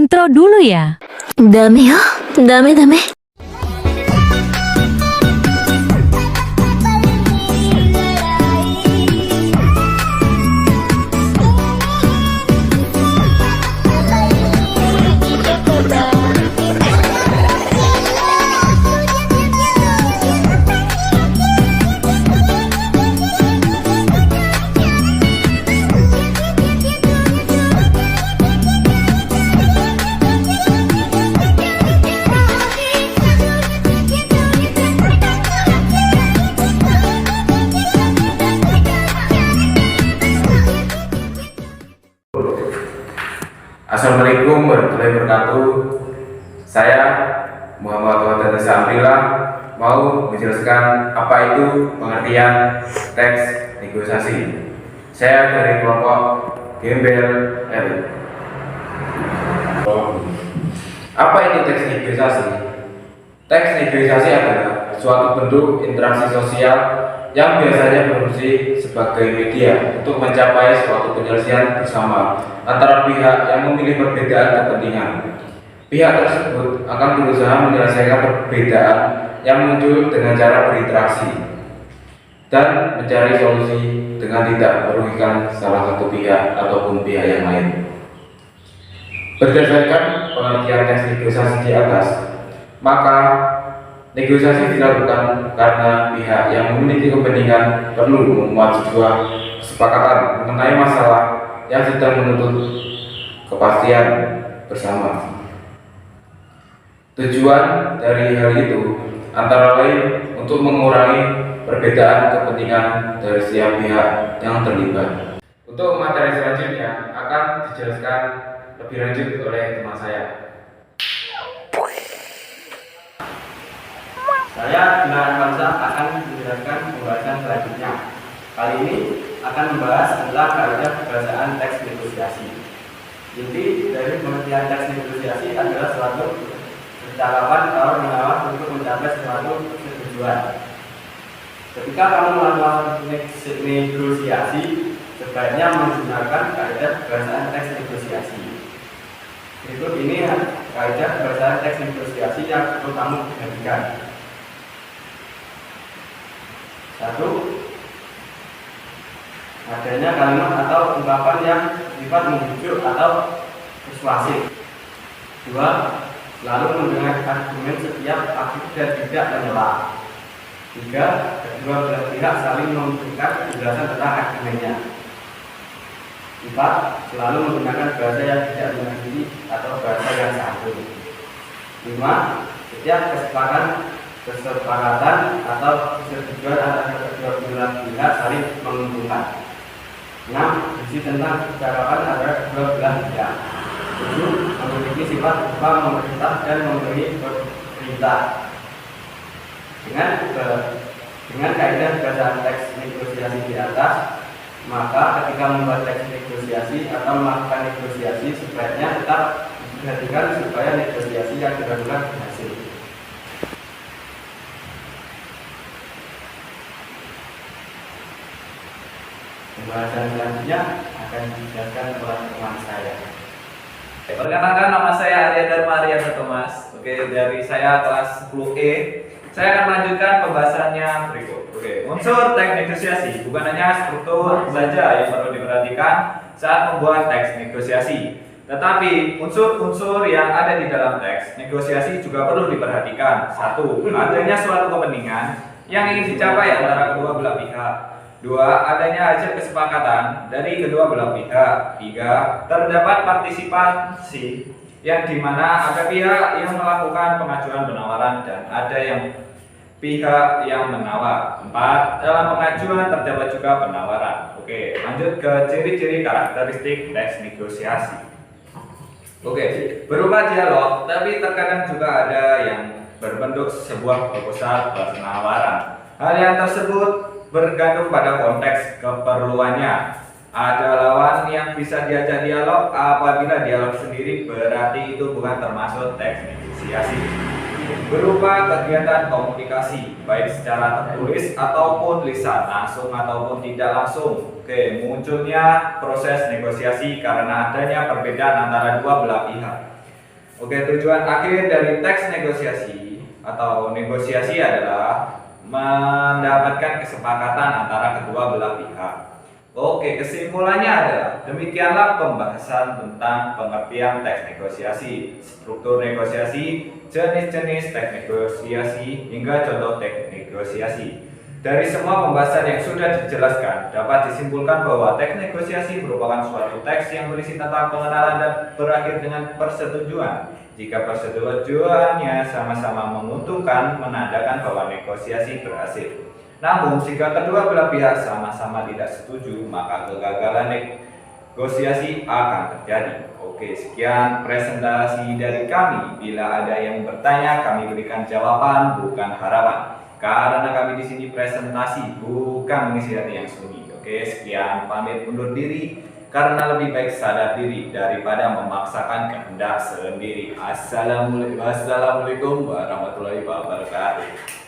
intro dulu ya. ダメよ。ダメダメ。 Assalamualaikum warahmatullahi wabarakatuh. Saya Muhammad Wadana Samrila mau menjelaskan apa itu pengertian teks negosiasi. Saya dari kelompok Gembel L. Apa itu teks negosiasi? Teks negosiasi adalah suatu bentuk interaksi sosial yang biasanya berfungsi sebagai media untuk mencapai suatu penyelesaian bersama antara pihak yang memilih perbedaan kepentingan. Pihak tersebut akan berusaha menyelesaikan perbedaan yang muncul dengan cara berinteraksi dan mencari solusi dengan tidak merugikan salah satu pihak ataupun pihak yang lain. Berdasarkan pengertian teks negosiasi di atas, maka negosiasi dilakukan karena pihak yang memiliki kepentingan perlu membuat sebuah kesepakatan mengenai masalah yang sedang menuntut kepastian bersama. Tujuan dari hal itu antara lain untuk mengurangi perbedaan kepentingan dari setiap pihak yang terlibat. Untuk materi selanjutnya akan dijelaskan lebih lanjut oleh teman saya. Saya Dinar Hamzah akan menjelaskan pembahasan selanjutnya. Kali ini akan membahas tentang kaidah kebahasaan teks negosiasi. Inti dari pengertian teks negosiasi adalah suatu percakapan atau menawarkan untuk mencapai suatu tujuan. Ketika kamu melakukan negosiasi, sebaiknya menggunakan kaidah kebahasaan teks negosiasi. Berikut ini kaidah kebahasaan teks negosiasi yang perlu kamu perhatikan. 1. Adanya kalimat atau ungkapan yang sifat membujuk atau persuasif. 2. Selalu mendengar argumen setiap aktif dan tidak menyela. 3. Kedua belah pihak saling memberikan penjelasan tentang argumennya. 4. Selalu menggunakan bahasa yang tidak menyakiti atau bahasa yang santun. 5. Setiap kesepakatan atau persetujuan antara kedua belah pihak saling menguntungkan. 6. Isi tentang percakapan antara kedua belah pihak. 7. Memiliki sifat berupa memerintah dan memberi perintah. Dengan kaidah berdasarkan teks negosiasi di atas, maka ketika membuat teks negosiasi atau melakukan negosiasi sebaiknya tetap diperhatikan supaya negosiasi yang dilakukan berhasil. Pembahasan selanjutnya akan dijelaskan oleh teman saya. Perkenalkan, nama saya Arya Dharma Arya Thomas. Dari saya kelas 10E. Saya akan melanjutkan pembahasannya berikut. Unsur teks negosiasi bukan hanya struktur saja yang perlu diperhatikan saat membuat teks negosiasi, tetapi unsur-unsur yang ada di dalam teks negosiasi juga perlu diperhatikan. 1. Adanya suatu kepentingan yang ingin dicapai antara kedua belah pihak. 2. Adanya hasil kesepakatan dari kedua belah pihak. 3. Terdapat partisipasi yang dimana ada pihak yang melakukan pengajuan penawaran dan ada yang pihak yang menawar. 4. Dalam pengajuan terdapat juga penawaran. Lanjut ke ciri-ciri karakteristik teks negosiasi. Berupa dialog, tapi terkadang juga ada yang berbentuk sebuah proposal penawaran. Hal yang tersebut bergantung pada konteks keperluannya. Ada lawan yang bisa diajak dialog. Apabila dialog sendiri berarti itu bukan termasuk teks negosiasi. Berupa kegiatan komunikasi baik secara tertulis ataupun lisan, langsung ataupun tidak langsung. Munculnya proses negosiasi karena adanya perbedaan antara dua belah pihak. Oke, tujuan akhir dari teks negosiasi atau negosiasi adalah mendapatkan kesepakatan antara kedua belah pihak. Oke, kesimpulannya adalah demikianlah pembahasan tentang pengertian teks negosiasi, struktur negosiasi, jenis-jenis teks negosiasi, hingga contoh teks negosiasi. Dari semua pembahasan yang sudah dijelaskan, dapat disimpulkan bahwa teks negosiasi merupakan suatu teks yang berisi tentang pengenalan dan berakhir dengan persetujuan. Jika persetujuannya sama-sama menguntungkan, menandakan bahwa negosiasi berhasil. Namun, jika kedua belah pihak sama-sama tidak setuju, maka kegagalan negosiasi akan terjadi. Oke, sekian presentasi dari kami. Bila ada yang bertanya, kami berikan jawaban, bukan harapan. Karena kami di sini presentasi, bukan mengisi hati yang sunyi. Oke, sekian, pamit undur diri. Karena lebih baik sadar diri daripada memaksakan kehendak sendiri. Assalamualaikum warahmatullahi wabarakatuh.